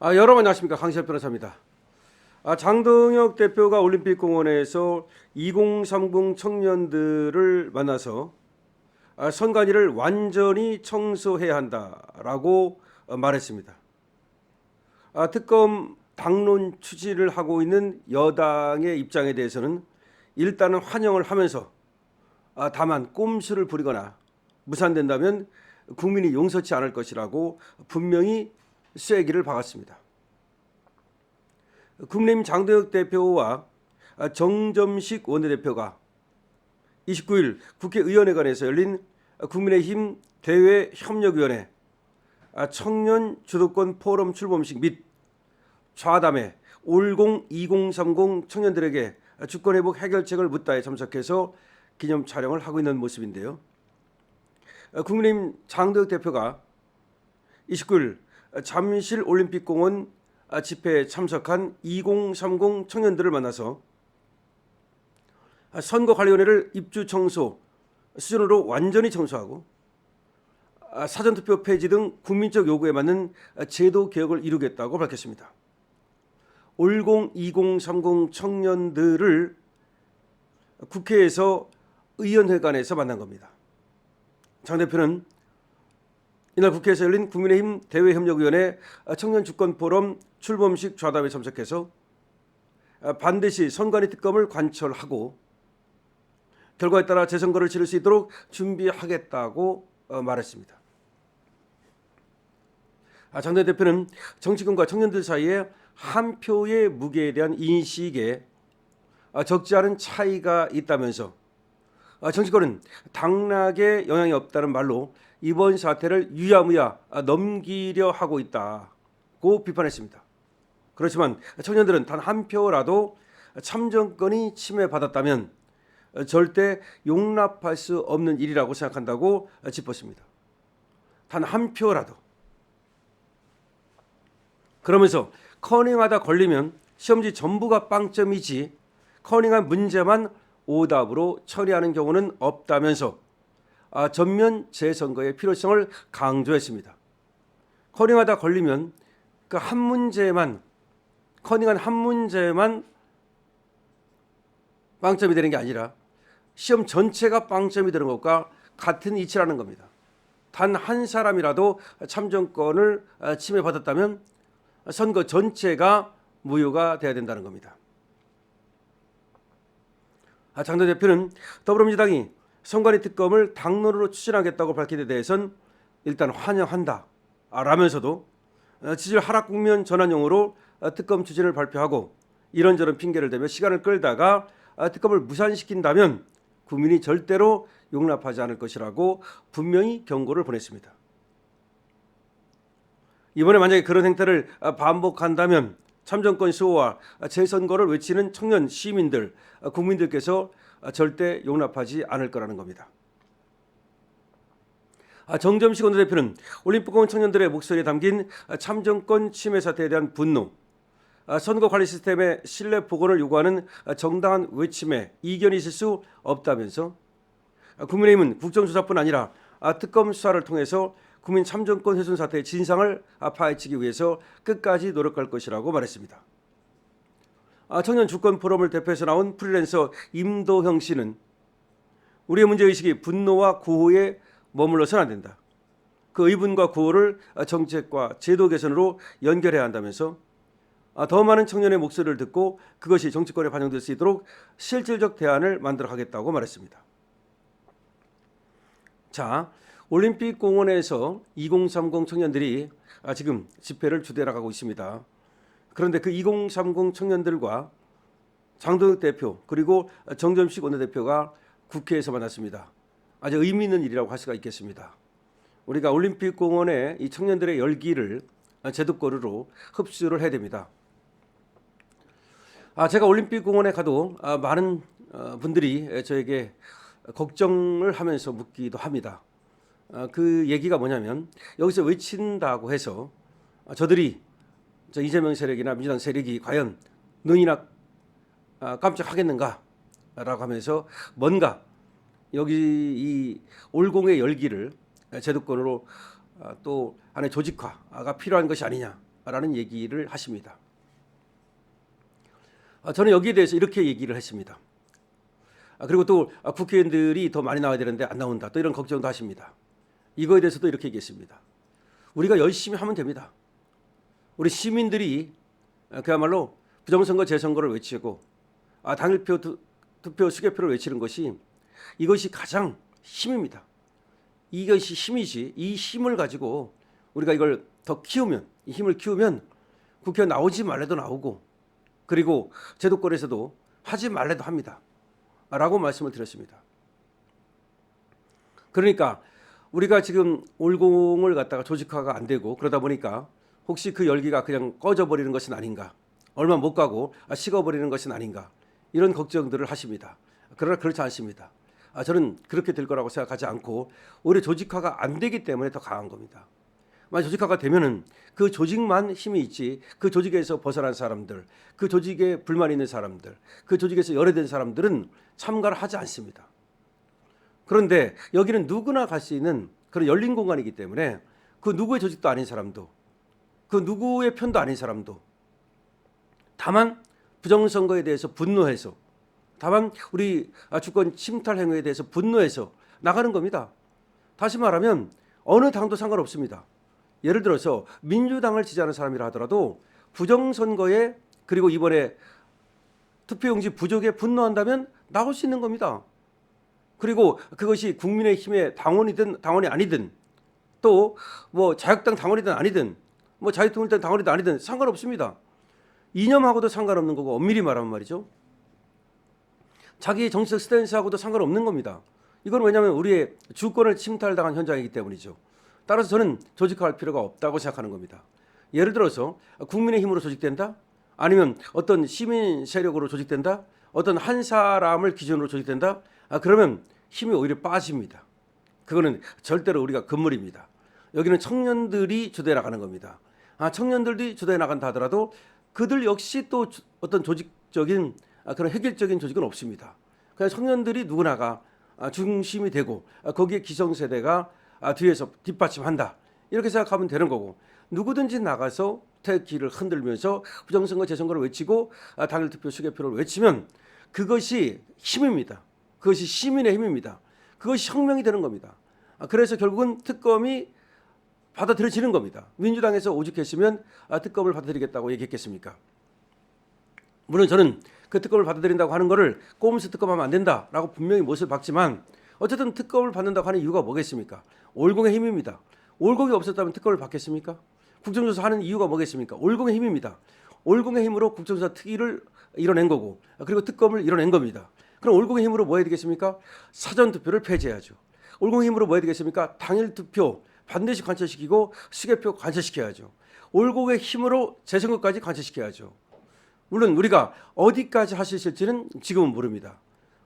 여러분 안녕하십니까, 강시엽 변호사입니다. 장동혁 대표가 올림픽공원에서 2030 청년들을 만나서 선관위를 완전히 청소해야 한다라고 말했습니다. 특검 당론 추진을 하고 있는 여당의 입장에 대해서는 일단은 환영을 하면서 다만 꼼수를 부리거나 무산된다면 국민이 용서치 않을 것이라고 분명히 쐐기를 박았습니다. 국민의힘 장동혁 대표와 정점식 원내대표가 29일 국회의원회관에서 열린 국민의힘 대외협력위원회 청년 주도권 포럼 출범식 및 좌담회 올공 2030 청년들에게 주권회복 해결책을 묻다에 참석해서 기념 촬영을 하고 있는 모습인데요. 국민의힘 장동혁 대표가 29일 잠실 올림픽공원 집회에 참석한 2030 청년들을 만나서 선거관리위원회를 입주 청소 수준으로 완전히 청소하고 사전투표 폐지 등 국민적 요구에 맞는 제도 개혁을 이루겠다고 밝혔습니다. 올공 2030 청년들을 국회에서 의원회관에서 만난 겁니다. 장 대표는 이날 국회에서 열린 국민의힘 대외협력위원회 청년주권포럼 출범식 좌담에 참석해서 반드시 선관위 특검을 관철하고 결과에 따라 재선거를 치를 수 있도록 준비하겠다고 말했습니다. 장 대표는 정치권과 청년들 사이에 한 표의 무게에 대한 인식에 적지 않은 차이가 있다면서 정치권은 당락에 영향이 없다는 말로 이번 사태를 유야무야 넘기려 하고 있다고 비판했습니다. 그렇지만 청년들은 단 한 표라도 참정권이 침해받았다면 절대 용납할 수 없는 일이라고 생각한다고 짚었습니다. 단 한 표라도. 그러면서 커닝하다 걸리면 시험지 전부가 빵점이지 커닝한 문제만 오답으로 처리하는 경우는 없다면서 전면 재선거의 필요성을 강조했습니다. 커닝하다 걸리면 그 한 문제만, 커닝한 한 문제만 빵점이 되는 게 아니라 시험 전체가 빵점이 되는 것과 같은 이치라는 겁니다. 단 한 사람이라도 참정권을 침해받았다면 선거 전체가 무효가 돼야 된다는 겁니다. 장 대표는 더불어민주당이 선관위 특검을 당론으로 추진하겠다고 밝힌 데 대해서는 일단 환영한다 라면서도 지지율 하락 국면 전환용으로 특검 추진을 발표하고 이런저런 핑계를 대며 시간을 끌다가 특검을 무산시킨다면 국민이 절대로 용납하지 않을 것이라고 분명히 경고를 보냈습니다. 이번에 만약에 그런 행태를 반복한다면 참정권 수호와 재선거를 외치는 청년 시민들, 국민들께서 절대 용납하지 않을 거라는 겁니다. 정점식 원내대표는 올림픽공원 청년들의 목소리에 담긴 참정권 침해 사태에 대한 분노, 선거관리 시스템의 신뢰 복원을 요구하는 정당한 외침에 이견이 있을 수 없다면서 국민의힘은 국정조사뿐 아니라 특검 수사를 통해서 국민 참정권 훼손 사태의 진상을 파헤치기 위해서 끝까지 노력할 것이라고 말했습니다. 청년 주권 포럼을 대표해서 나온 프리랜서 임도형 씨는 우리의 문제의식이 분노와 구호에 머물러서는 안 된다. 그 의분과 구호를 정책과 제도 개선으로 연결해야 한다면서 더 많은 청년의 목소리를 듣고 그것이 정치권에 반영될 수 있도록 실질적 대안을 만들어 가겠다고 말했습니다. 자, 올림픽 공원에서 2030 청년들이 지금 집회를 주대해 나가고 있습니다. 그런데 그 2030 청년들과 장동혁 대표 그리고 정점식 원내대표가 국회에서 만났습니다. 아주 의미 있는 일이라고 할 수가 있겠습니다. 우리가 올림픽 공원의 이 청년들의 열기를 제도권으로 흡수를 해야 됩니다. 제가 올림픽 공원에 가도 많은 분들이 저에게 걱정을 하면서 묻기도 합니다. 그 얘기가 뭐냐면 여기서 외친다고 해서 저들이 이재명 세력이나 민주당 세력이 과연 눈이나 깜짝하겠는가 라고 하면서 뭔가 여기 이 올공의 열기를 제도권으로 또 안에 조직화가 필요한 것이 아니냐 라는 얘기를 하십니다. 저는 여기에 대해서 이렇게 얘기를 했습니다. 그리고 또 국회의원들이 더 많이 나와야 되는데 안 나온다, 또 이런 걱정도 하십니다. 이거에 대해서도 이렇게 얘기했습니다. 우리가 열심히 하면 됩니다. 우리 시민들이 그야말로 부정선거 재선거를 외치고 당일표 투표 수개표를 외치는 것이, 이것이 가장 힘입니다. 이것이 힘이지. 이 힘을 가지고 우리가 이걸 더 키우면, 이 힘을 키우면 국회 나오지 말래도 나오고, 그리고 제도권에서도 하지 말래도 합니다. 라고 말씀을 드렸습니다. 그러니까 우리가 지금 올공을 갖다가 조직화가 안 되고 그러다 보니까 혹시 그 열기가 그냥 꺼져버리는 것은 아닌가, 얼마 못 가고 식어버리는 것은 아닌가, 이런 걱정들을 하십니다. 그러나 그렇지 않습니다. 저는 그렇게 될 거라고 생각하지 않고 오히려 조직화가 안 되기 때문에 더 강한 겁니다. 만약 조직화가 되면은 그 조직만 힘이 있지, 그 조직에서 벗어난 사람들, 그 조직에 불만 있는 사람들, 그 조직에서 열애된 사람들은 참가를 하지 않습니다. 그런데 여기는 누구나 갈 수 있는 그런 열린 공간이기 때문에 그 누구의 조직도 아닌 사람도, 그 누구의 편도 아닌 사람도, 다만 부정선거에 대해서 분노해서, 다만 우리 주권 침탈 행위에 대해서 분노해서 나가는 겁니다. 다시 말하면 어느 당도 상관없습니다. 예를 들어서 민주당을 지지하는 사람이라 하더라도 부정선거에, 그리고 이번에 투표용지 부족에 분노한다면 나올 수 있는 겁니다. 그리고 그것이 국민의힘의 당원이든 당원이 아니든, 또 뭐 자유당 당원이든 아니든, 뭐 자유통일당 당원이든 아니든 상관없습니다. 이념하고도 상관없는 거고, 엄밀히 말하면 말이죠, 자기의 정치적 스탠스하고도 상관없는 겁니다. 이건 왜냐하면 우리의 주권을 침탈당한 현장이기 때문이죠. 따라서 저는 조직화할 필요가 없다고 생각하는 겁니다. 예를 들어서 국민의힘으로 조직된다? 아니면 어떤 시민 세력으로 조직된다? 어떤 한 사람을 기준으로 조직된다? 그러면 힘이 오히려 빠집니다. 그거는 절대로 우리가 금물입니다. 여기는 청년들이 주도해 나가는 겁니다. 청년들이 주도해 나간다 하더라도 그들 역시 또 어떤 조직적인 그런 획일적인 조직은 없습니다. 그냥 청년들이 누구나가 중심이 되고 거기에 기성세대가 뒤에서 뒷받침한다, 이렇게 생각하면 되는 거고, 누구든지 나가서 태극기를 흔들면서 부정선거 재선거를 외치고 당일 투표 수개표를 외치면 그것이 힘입니다. 그것이 시민의 힘입니다. 그것이 혁명이 되는 겁니다. 그래서 결국은 특검이 받아들여지는 겁니다. 민주당에서 오죽했으면 특검을 받아들이겠다고 얘기했겠습니까? 물론 저는 그 특검을 받아들인다고 하는 거를 꼼수 특검하면 안 된다라고 분명히 못을 박지만, 어쨌든 특검을 받는다고 하는 이유가 뭐겠습니까? 올공의 힘입니다. 올공이 없었다면 특검을 받겠습니까? 국정조사 하는 이유가 뭐겠습니까? 올공의 힘입니다. 올공의 힘으로 국정조사 특위를 이뤄낸 거고, 그리고 특검을 이뤄낸 겁니다. 그럼 올공의 힘으로 뭐 해야 되겠습니까? 사전투표를 폐지해야죠. 올공의 힘으로 뭐 해야 되겠습니까? 당일투표 반드시 관철시키고 수개표 관철시켜야죠. 올공의 힘으로 재선거까지 관철시켜야죠. 물론 우리가 어디까지 할 수 있을지는 지금은 모릅니다.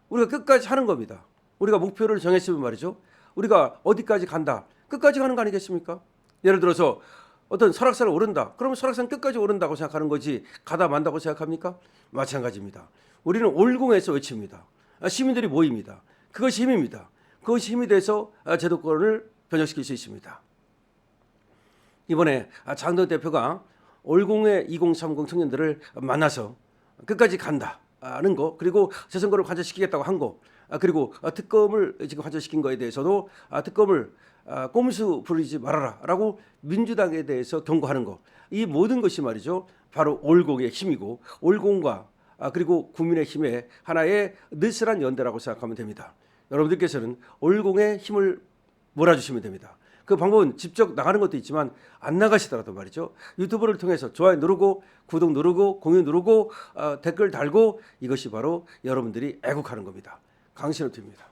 우리가 끝까지 하는 겁니다. 우리가 목표를 정했으면 말이죠, 우리가 어디까지 간다, 끝까지 가는 거 아니겠습니까? 예를 들어서 어떤 설악산을 오른다, 그러면 설악산 끝까지 오른다고 생각하는 거지 가다 만다고 생각합니까? 마찬가지입니다. 우리는 올공에서 외칩니다. 시민들이 모입니다. 그것이 힘입니다. 그것이 힘이 돼서 제도권을 변혁시킬 수 있습니다. 이번에 장동 대표가 올공의 2030 청년들을 만나서 끝까지 간다는 거, 그리고 재선거를 관철시키겠다고 한 거, 그리고 특검을 지금 관철시킨 거에 대해서도 특검을 꼼수 부리지 말아라라고 민주당에 대해서 경고하는 거, 이 모든 것이 말이죠, 바로 올공의 힘이고, 올공과 그리고 국민의힘의 하나의 느슨한 연대라고 생각하면 됩니다. 여러분들께서는 올공의 힘을 몰아주시면 됩니다. 그 방법은 직접 나가는 것도 있지만 안 나가시더라도 말이죠, 유튜브를 통해서 좋아요 누르고 구독 누르고 공유 누르고 댓글 달고, 이것이 바로 여러분들이 애국하는 겁니다. 강신호 TV입니다.